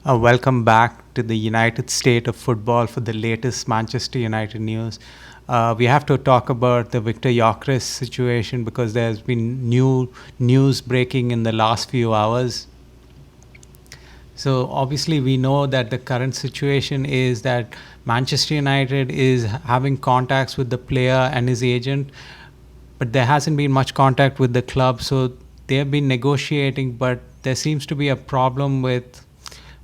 Welcome back to the United State of Football for the latest Manchester United news. We have to talk about the Viktor Gyokeres situation because there's been new news breaking in the last few hours. So obviously we know that the current situation is that Manchester United is having contacts with the player and his agent, but there hasn't been much contact with the club. So they have been negotiating, but there seems to be a problem with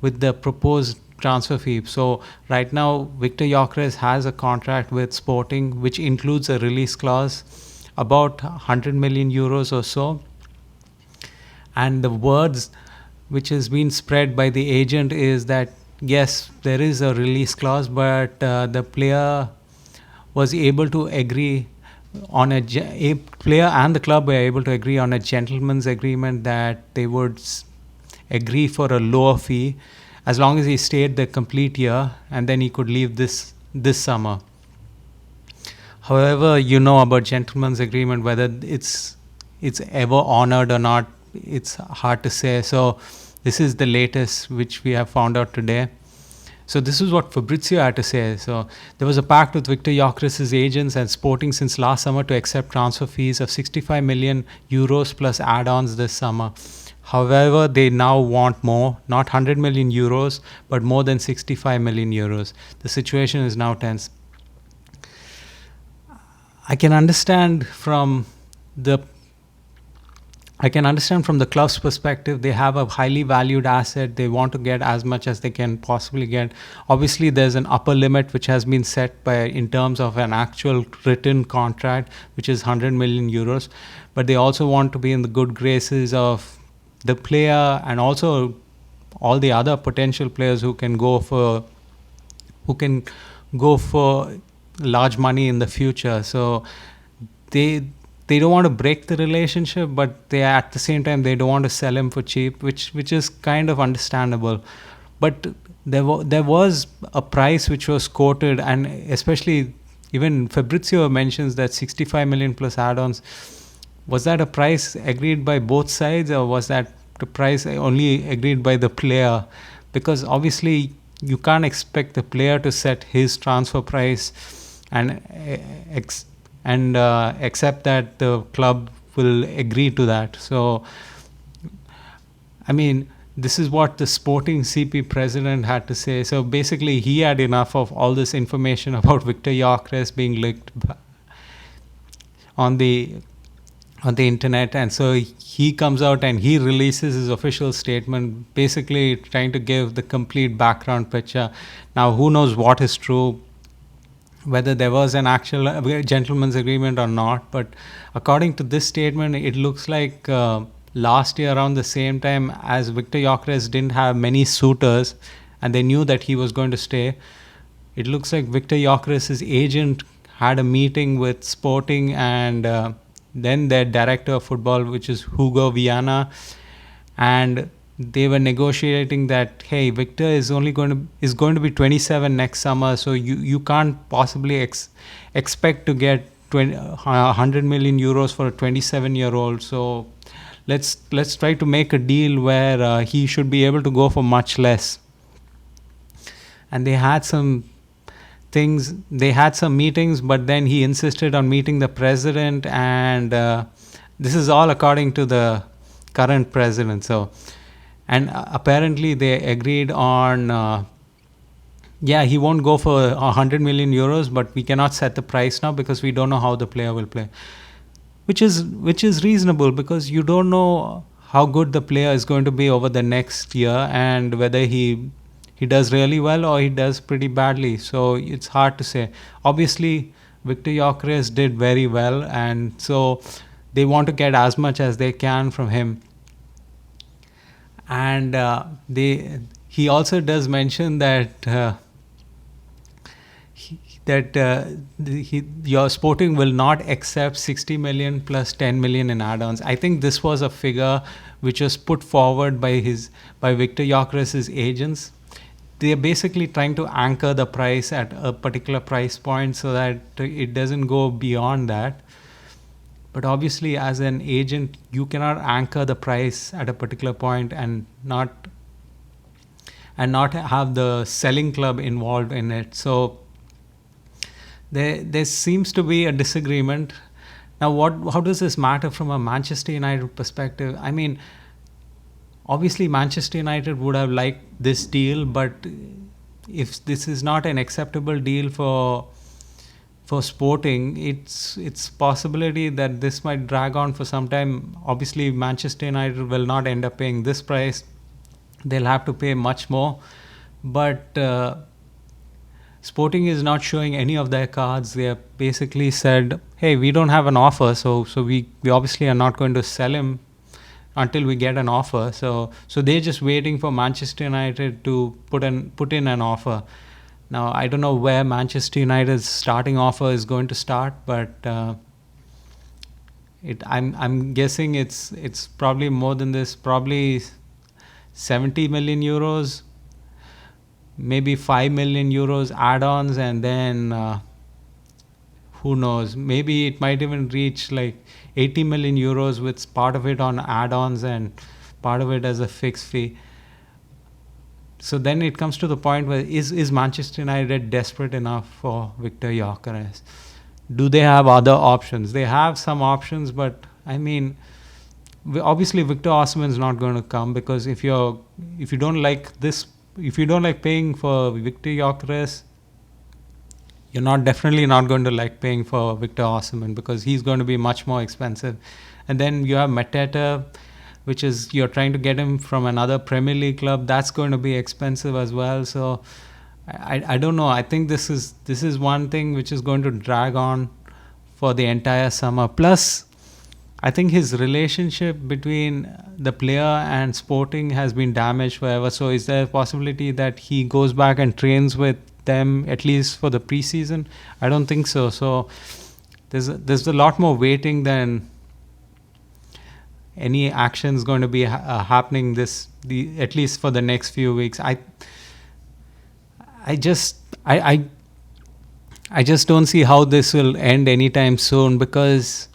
the proposed transfer fee. So right now, Viktor Gyokeres has a contract with Sporting, which includes a release clause, about 100 million euros or so. And the words which has been spread by the agent is that yes, there is a release clause, but the player was able to agree on a player and the club were able to agree on a gentleman's agreement that they would agree for a lower fee as long as he stayed the complete year, and then he could leave this summer. However, you know about gentleman's agreement, whether it's ever honored or not, it's hard to say. So this is the latest which we have found out today. So this is what Fabrizio had to say. So there was a pact with Viktor Gyokeres' agents and Sporting since last summer to accept transfer fees of 65 million euros plus add-ons this summer. However, they now want more, not 100 million euros, but more than 65 million euros. The situation is now tense. I can understand from the club's perspective. They have a highly valued asset. They want to get as much as they can possibly get. Obviously, there's an upper limit which has been set in terms of an actual written contract, which is 100 million euros. But they also want to be in the good graces of the player and also all the other potential players who can go for large money in the future. So they don't want to break the relationship, but they at the same time they don't want to sell him for cheap, which is kind of understandable. But there was a price which was quoted, and especially even Fabrizio mentions that 65 million plus add-ons. Was that a price agreed by both sides, or was that the price only agreed by the player? Because obviously you can't expect the player to set his transfer price and accept that the club will agree to that. So, I mean, this is what the Sporting CP president had to say. So basically, he had enough of all this information about Viktor Gyokeres being leaked on the internet, and so he comes out and he releases his official statement, basically trying to give the complete background picture. Now, who knows what is true, whether there was an actual gentleman's agreement or not, but according to this statement, it looks like last year around the same time, as Viktor Gyokeres didn't have many suitors and they knew that he was going to stay, it looks like Viktor Gyokeres' agent had a meeting with Sporting and then their director of football, which is Hugo Viana, and they were negotiating that, hey, Victor is going to be 27 next summer, so you can't possibly expect to get 100 million euros for a 27-year-old. So let's try to make a deal where he should be able to go for much less. And they had some meetings, but then he insisted on meeting the president, and this is all according to the current president. So, and apparently they agreed on he won't go for 100 million euros, but we cannot set the price now because we don't know how the player will play, which is reasonable, because you don't know how good the player is going to be over the next year and whether he does really well or he does pretty badly. So it's hard to say. Obviously, Viktor Gyokeres did very well, and so they want to get as much as they can from him. And he also does mention that your Sporting will not accept 60 million plus 10 million in add-ons. I think this was a figure which was put forward by Viktor Gyokeres' agents. They're basically trying to anchor the price at a particular price point so that it doesn't go beyond that. But obviously, as an agent, you cannot anchor the price at a particular point and and not have the selling club involved in it. So there seems to be a disagreement. Now, how does this matter from a Manchester United perspective? I mean, obviously Manchester United would have liked this deal, but if this is not an acceptable deal for Sporting, it's possibility that this might drag on for some time. Obviously, Manchester United will not end up paying this price; they'll have to pay much more. But Sporting is not showing any of their cards. They have basically said, "Hey, we don't have an offer, so we obviously are not going to sell him until we get an offer." So they're just waiting for Manchester United to put in an offer. Now, I don't know where Manchester United's starting offer is going to start, but I'm guessing it's probably more than this, probably 70 million euros, maybe 5 million euros add-ons, and then who knows, maybe it might even reach like 80 million euros with part of it on add-ons and part of it as a fixed fee. So then it comes to the point where is Manchester United desperate enough for Viktor Gyokeres? Do they have other options? They have some options, but I mean, obviously Viktor Osimhen is not going to come, because if you don't like paying for Viktor Gyokeres, you're definitely not going to like paying for Viktor Osimhen, because he's going to be much more expensive. And then you have Mateta, which is you're trying to get him from another Premier League club. That's going to be expensive as well. So I don't know. I think this is one thing which is going to drag on for the entire summer. Plus, I think his relationship between the player and Sporting has been damaged forever. So is there a possibility that he goes back and trains with them at least for the preseason? I don't think so. So there's a lot more waiting than any action is going to be happening at least for the next few weeks. I just don't see how this will end anytime soon, because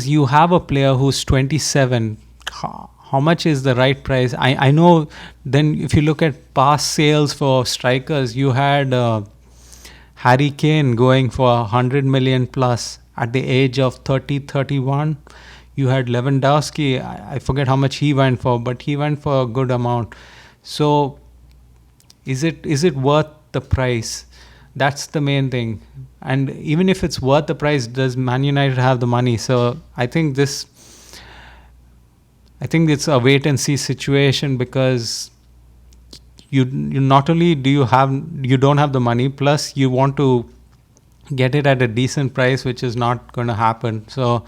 you have a player who's 27. How much is the right price? I know. Then if you look at past sales for strikers, you had Harry Kane going for 100 million plus at the age of 30, 31. You had Lewandowski. I forget how much he went for, but he went for a good amount. So is it worth the price? That's the main thing. And even if it's worth the price, does Man United have the money? So I think it's a wait and see situation, because you not only you don't have the money, plus you want to get it at a decent price, which is not going to happen. So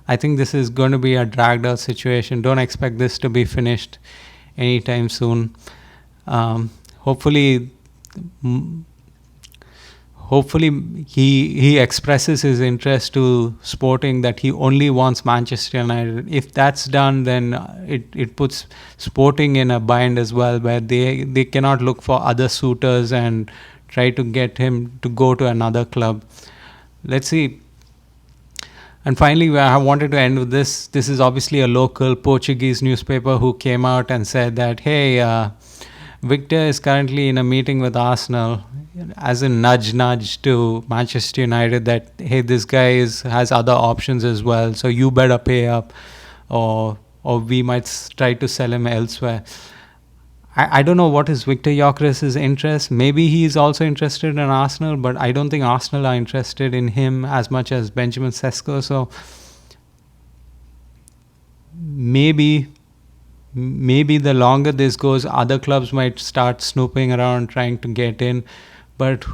I think this is going to be a dragged out situation. Don't expect this to be finished anytime soon. Hopefully he expresses his interest to Sporting, that he only wants Manchester United. If that's done, then it puts Sporting in a bind as well, where they cannot look for other suitors and try to get him to go to another club. Let's see. And finally, I wanted to end with this. This is obviously a local Portuguese newspaper who came out and said that, hey, Victor is currently in a meeting with Arsenal, as a nudge to Manchester United, that, hey, this guy has other options as well, so you better pay up, or we might try to sell him elsewhere. I don't know what is Viktor Gyokeres' interest. Maybe he is also interested in Arsenal, but I don't think Arsenal are interested in him as much as Benjamin Sesko. So maybe the longer this goes, other clubs might start snooping around trying to get in. But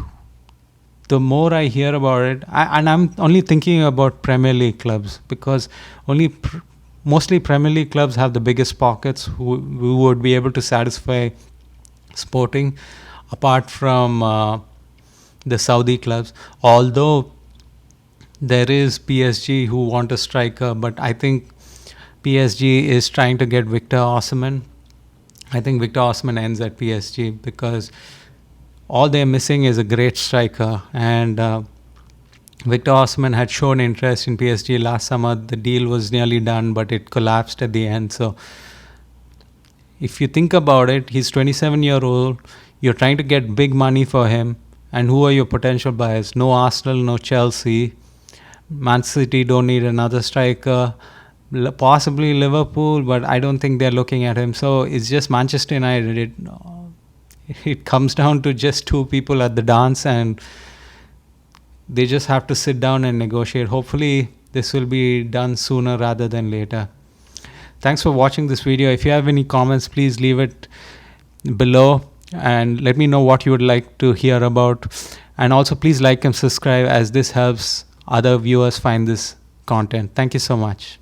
the more I hear about it, and I'm only thinking about Premier League clubs, because mostly Premier League clubs have the biggest pockets who would be able to satisfy Sporting, apart from the Saudi clubs. Although there is PSG who want a striker, but I think PSG is trying to get Viktor Osimhen. I think Viktor Osimhen ends at PSG, because all they're missing is a great striker. And Viktor Osimhen had shown interest in PSG last summer. The deal was nearly done, but it collapsed at the end. So if you think about it, he's 27-year-old. You're trying to get big money for him, and who are your potential buyers? No Arsenal, no Chelsea. Man City don't need another striker. Possibly Liverpool, but I don't think they're looking at him. So it's just Manchester United. It comes down to just two people at the dance, and they just have to sit down and negotiate. Hopefully this will be done sooner rather than later. Thanks for watching this video. If you have any comments, please leave it below and let me know what you would like to hear about. And also please like and subscribe, as this helps other viewers find this content. Thank you so much.